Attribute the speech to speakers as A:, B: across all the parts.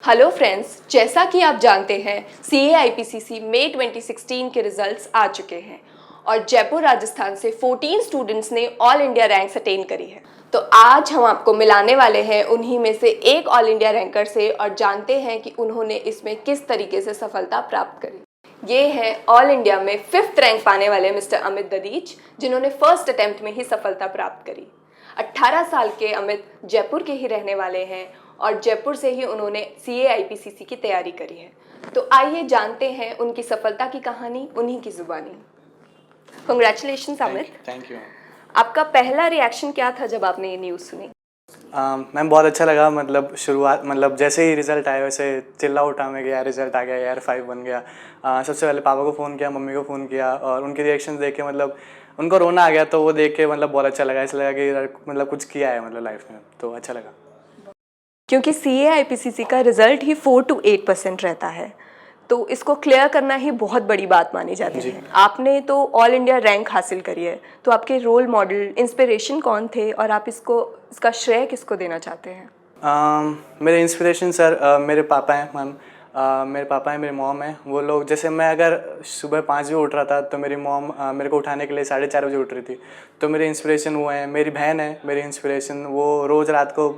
A: Hello friends, जैसा कि आप जानते हैं CA IPCC मई 2016 के रिजल्ट्स आ चुके हैं और जयपुर राजस्थान से 14 स्टूडेंट्स ने ऑल इंडिया रैंक्स अटेन करी है। तो आज हम आपको मिलाने वाले हैं उन्हीं में से एक ऑल इंडिया रैंकर से और जानते हैं कि उन्होंने इसमें किस तरीके से सफलता प्राप्त करी। ये हैं ऑल इंडिया में 5th रैंक पाने वाले मिस्टर अमित ददीच, जिन्होंने फर्स्ट अटेम्प्ट में ही सफलता प्राप्त करी। 18 साल के अमित जयपुर के ही रहने वाले हैं और जयपुर से ही उन्होंने CA IPCC की तैयारी करी है। तो आइए जानते हैं उनकी सफलता की कहानी उन्हीं की जुबानी। कांग्रेचुलेशंस अमित।
B: Thank you.
A: आपका पहला रिएक्शन क्या था जब आपने ये न्यूज़ सुनी?
B: मैम बहुत अच्छा लगा। मतलब शुरुआत जैसे ही रिज़ल्ट आया वैसे चिल्ला उठा मैं कि यार रिज़ल्ट आ गया यार 5 बन गया। सबसे पहले पापा को फ़ोन किया, मम्मी को फ़ोन किया और उनके रिएक्शन देख के उनको रोना आ गया। तो वो देख के बहुत अच्छा लगा। ऐसा लगा कि कुछ किया है लाइफ में, तो अच्छा लगा।
A: क्योंकि CA IPCC का रिजल्ट ही 4 to 8% रहता है, तो इसको क्लियर करना ही बहुत बड़ी बात मानी जाती है। आपने तो ऑल इंडिया रैंक हासिल करी है, तो आपके रोल मॉडल, इंस्पिरेशन कौन थे और आप इसका श्रेय किसको देना चाहते हैं?
B: मेरे इंस्पिरेशन सर मेरे पापा हैं मैम। मेरे पापा हैं, मेरी मॉम है। वो लोग जैसे मैं अगर सुबह 5 बजे उठ रहा था तो मेरी मॉम मेरे को उठाने के लिए 4:30 बजे उठ रही थी। तो मेरे इंस्पिरेशन वो हैं। मेरी बहन है मेरी इंस्पिरेशन। वो रोज़ रात को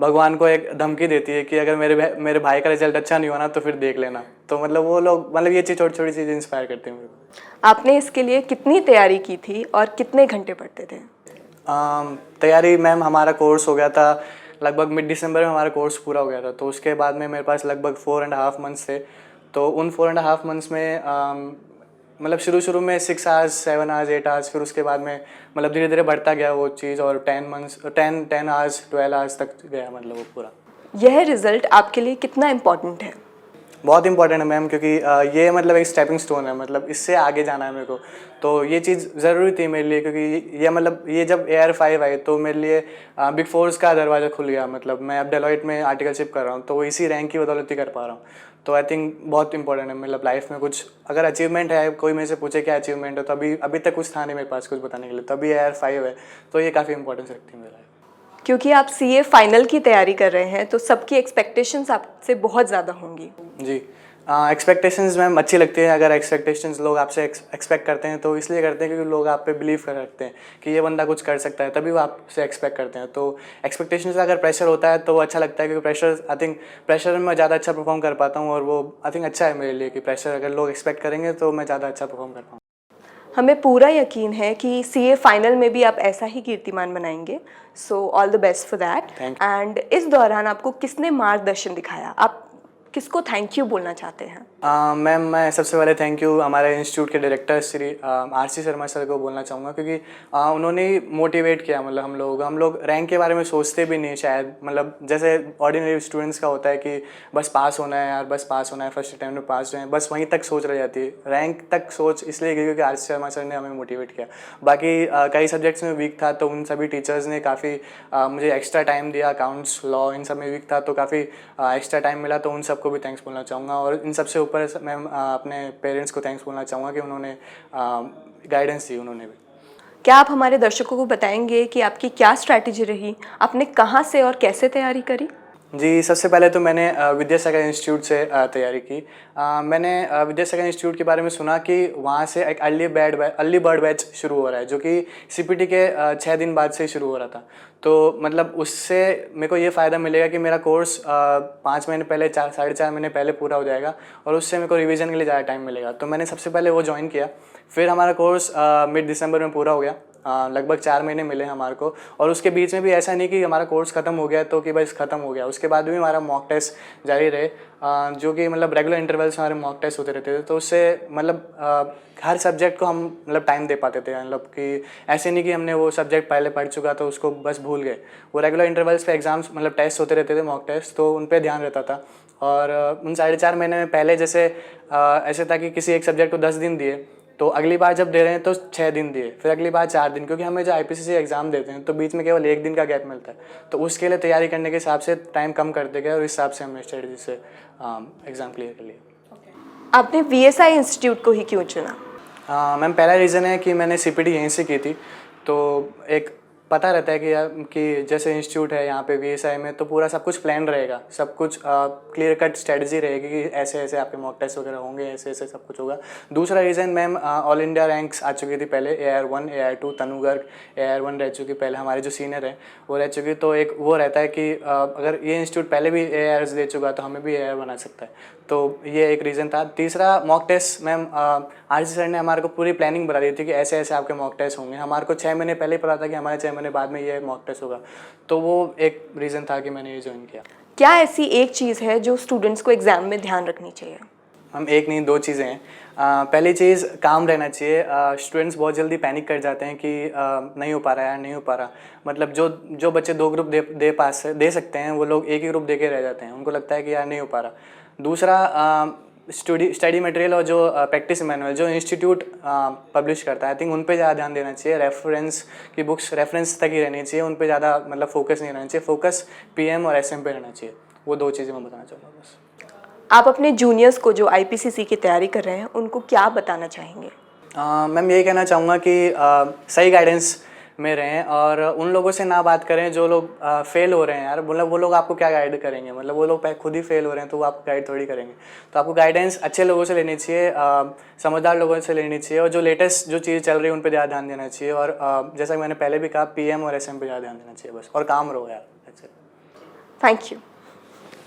B: भगवान को एक धमकी देती है कि अगर मेरे भाई का रिजल्ट अच्छा नहीं हुआ ना तो फिर देख लेना। तो वो लोग ये चीज़ छोटी छोटी चीज़ें इंस्पायर करती हैं मेरे को।
A: आपने इसके लिए कितनी तैयारी की थी और कितने घंटे पढ़ते थे?
B: तैयारी मैम हमारा कोर्स हो गया था लगभग मिड दिसंबर में। हमारा कोर्स पूरा हो गया था, तो उसके बाद में मेरे पास लगभग 4.5 मंथ्स थे। तो उन 4.5 मंथ्स में शुरू में 6 आवर्स, 7 आवर्स, 8 आवर्स, फिर उसके बाद में धीरे धीरे बढ़ता गया वो चीज़ और 10 आवर्स, 12 आवर्स तक गया वो पूरा।
A: यह रिजल्ट आपके लिए कितना इम्पोर्टेंट है?
B: बहुत इंपॉर्टेंट है मैम, क्योंकि ये एक स्टेपिंग स्टोन है। इससे आगे जाना है मेरे को। तो ये चीज़ ज़रूरी थी मेरे लिए, क्योंकि ये जब AR5 आई तो मेरे लिए बिग फोर्स का दरवाज़ा खुल गया। मैं अब डेलॉइट में आर्टिकलशिप कर रहा हूँ, तो इसी रैंक की बदौलत ही कर पा रहा हूँ। तो आई थिंक बहुत इंपॉर्टेंट है लाइफ में। कुछ अगर अचीवमेंट है, कोई मेरे से पूछे क्या अचीवमेंट है, तो अभी तक कुछ था नहीं मेरे पास कुछ बताने के लिए। तभी AR5 है, तो ये काफ़ी इंपॉर्टेंस रखती है मेरे लाइफ।
A: क्योंकि आप CA फाइनल की तैयारी कर रहे हैं, तो सबकी एक्सपेक्टेशंस आपसे बहुत ज़्यादा होंगी।
B: जी, एक्सपेक्टेशंस मैम अच्छी लगती है। अगर एक्सपेक्टेशंस लोग आपसे एक्सपेक्ट करते हैं तो इसलिए करते हैं क्योंकि लोग आप पे बिलीव कर रखते हैं कि ये बंदा कुछ कर सकता है, तभी वो आपसे एक्सपेक्ट करते हैं। तो एक्सपेक्टेशंस अगर प्रेशर होता है तो अच्छा लगता है, क्योंकि प्रेशर में ज़्यादा अच्छा परफॉर्म कर पाता हूँ। और वो आई थिंक अच्छा है मेरे लिए कि प्रेशर अगर लोग एक्सपेक्ट करेंगे तो मैं ज़्यादा अच्छा परफॉर्म कर पाऊँ।
A: हमें पूरा यकीन है कि CA फाइनल में भी आप ऐसा ही कीर्तिमान बनाएंगे। So all the best for that. And इस दौरान आपको किसने मार्गदर्शन दिखाया? आप किसको थैंक यू बोलना चाहते हैं?
B: मैम मैं सबसे पहले थैंक यू हमारे इंस्टीट्यूट के director Shri RC Sharma sir को बोलना चाहूँगा, क्योंकि उन्होंने ही मोटिवेट किया। हम लोग रैंक के बारे में सोचते भी नहीं शायद। जैसे ऑर्डिनरी स्टूडेंट्स का होता है कि बस पास होना है यार, बस पास होना है, फर्स्ट अटैम्प्ट में पास हो, बस वहीं तक सोच रह जाती है। रैंक तक सोच इसलिए क्योंकि RC शर्मा सर ने हमें मोटिवेट किया। बाकी कई सब्जेक्ट्स में वीक था तो उन सभी टीचर्स ने काफ़ी मुझे एक्स्ट्रा टाइम दिया। अकाउंट्स, लॉ, इन सब में वीक था तो काफ़ी एक्स्ट्रा टाइम मिला, तो उन सबको भी थैंक्स बोलना चाहूँगा। और इन सबसे ऊपर मैं अपने पेरेंट्स को थैंक्स बोलना चाहूँगा कि उन्होंने गाइडेंस दी उन्होंने भी।
A: क्या आप हमारे दर्शकों को बताएंगे कि आपकी क्या स्ट्रैटेजी रही? आपने कहाँ से और कैसे तैयारी करी?
B: जी, सबसे पहले तो मैंने विद्यासागर इंस्टीट्यूट से तैयारी की। मैंने विद्यासागर इंस्टीट्यूट के बारे में सुना कि वहाँ से एक अर्ली बर्ड बैच शुरू हो रहा है, जो कि CPT के 6 दिन बाद से ही शुरू हो रहा था। तो उससे मेरे को ये फ़ायदा मिलेगा कि मेरा कोर्स 5 महीने पहले, 4-4.5 महीने पहले पूरा हो जाएगा और उससे मेरे को रिवीजन के लिए ज़्यादा टाइम मिलेगा। तो मैंने सबसे पहले वो ज्वाइन किया। फिर हमारा कोर्स मिड दिसंबर में पूरा हो गया। लगभग 4 महीने मिले हमारे को। और उसके बीच में भी ऐसा नहीं कि हमारा कोर्स ख़त्म हो गया तो कि बस ख़त्म हो गया। उसके बाद भी हमारा मॉक टेस्ट जारी रहे, जो कि रेगुलर इंटरवल्स हमारे मॉक टेस्ट होते रहते थे। तो उससे हर सब्जेक्ट को हम टाइम दे पाते थे। कि ऐसे नहीं कि हमने वो सब्जेक्ट पहले पढ़ चुका तो उसको बस भूल गए। वो रेगुलर इंटरवल्स पे एग्जाम्स टेस्ट होते रहते थे, मॉक टेस्ट, तो उन पर ध्यान रहता था। और उन 4.5 महीने में पहले जैसे ऐसे था कि किसी एक सब्जेक्ट को 10 दिन दिए, तो अगली बार जब दे रहे हैं तो 6 दिन दिए, फिर अगली बार 4 दिन, क्योंकि हमें जो IPCC एग्ज़ाम देते हैं तो बीच में केवल 1 दिन का गैप मिलता है। तो उसके लिए तैयारी करने के हिसाब से टाइम कम करते गए और इस हिसाब से हमने स्ट्रेटजी से एग्ज़ाम क्लियर कर लिया।
A: आपने VSI इंस्टीट्यूट को ही क्यों चुना?
B: मैम पहला रीज़न है कि मैंने CPT यहीं से की थी। तो एक पता रहता है कि यार कि जैसे इंस्टीट्यूट है यहाँ पे VSI में, तो पूरा सब कुछ प्लान रहेगा, सब कुछ क्लियर कट स्ट्रेटजी रहेगी कि ऐसे ऐसे आपके मॉक टेस्ट वगैरह होंगे, ऐसे ऐसे सब कुछ होगा। दूसरा reason, ma'am all India ranks आ चुकी थी पहले, AR1 AR2, तनु गर्ग AR1 रह चुकी पहले, हमारे जो सीनियर हैं वो रह चुकी। तो एक वो रहता है कि अगर ये इंस्टीट्यूट पहले भी ARs दे चुका तो हमें भी AR बना सकता है, तो ये एक रीज़न था। तीसरा, mock test, ma'am RC sir ने हमारे को पूरी प्लानिंग बता दी थी कि ऐसे ऐसे आपके मॉक टेस्ट होंगे। हमारे को 6 महीने पहले ही पता था कि हमारे 6 महीने बाद में ये मॉक टेस्ट होगा, तो वो एक रीज़न था कि मैंने ये ज्वाइन किया।
A: क्या ऐसी एक चीज़ है जो स्टूडेंट्स को एग्ज़ाम में ध्यान रखनी चाहिए?
B: हम एक नहीं, दो चीज़ें हैं। पहली चीज़, काम रहना चाहिए। स्टूडेंट्स बहुत जल्दी पैनिक कर जाते हैं कि नहीं हो पा रहा है यार, नहीं हो पा रहा। मतलब जो बच्चे 2 ग्रुप दे सकते हैं, वो लोग एक ही ग्रुप दे के रह जाते हैं, उनको लगता है कि यार नहीं हो पा रहा। दूसरा, स्टडी मटेरियल और जो प्रैक्टिस मैनुअल जो इंस्टीट्यूट पब्लिश करता है, आई थिंक उन पे ज़्यादा ध्यान देना चाहिए। रेफरेंस की बुक्स रेफरेंस तक ही रहनी चाहिए, उन पे ज़्यादा मतलब फोकस नहीं रहना चाहिए। फोकस PM और SM पे रहना चाहिए। वो 2 चीज़ें मैं बताना चाहूँगा बस।
A: आप अपने जूनियर्स को जो IPCC की तैयारी कर रहे हैं उनको क्या बताना चाहेंगे?
B: मैम यही कहना चाहूँगा कि सही गाइडेंस में रहें और उन लोगों से ना बात करें जो लोग फेल हो रहे हैं यार। मतलब वो लोग आपको क्या गाइड करेंगे, मतलब वो लोग खुद ही फेल हो रहे हैं तो वो आपको गाइड थोड़ी करेंगे। तो आपको गाइडेंस अच्छे लोगों से लेनी चाहिए, समझदार लोगों से लेनी चाहिए, और जो लेटेस्ट जो चीज़ चल रही है उन पर ज़्यादा ध्यान देना चाहिए। और जैसा कि मैंने पहले भी कहा, PM और SM पे ज़्यादा ध्यान देना चाहिए बस, और काम रहो यार।
A: Thank you.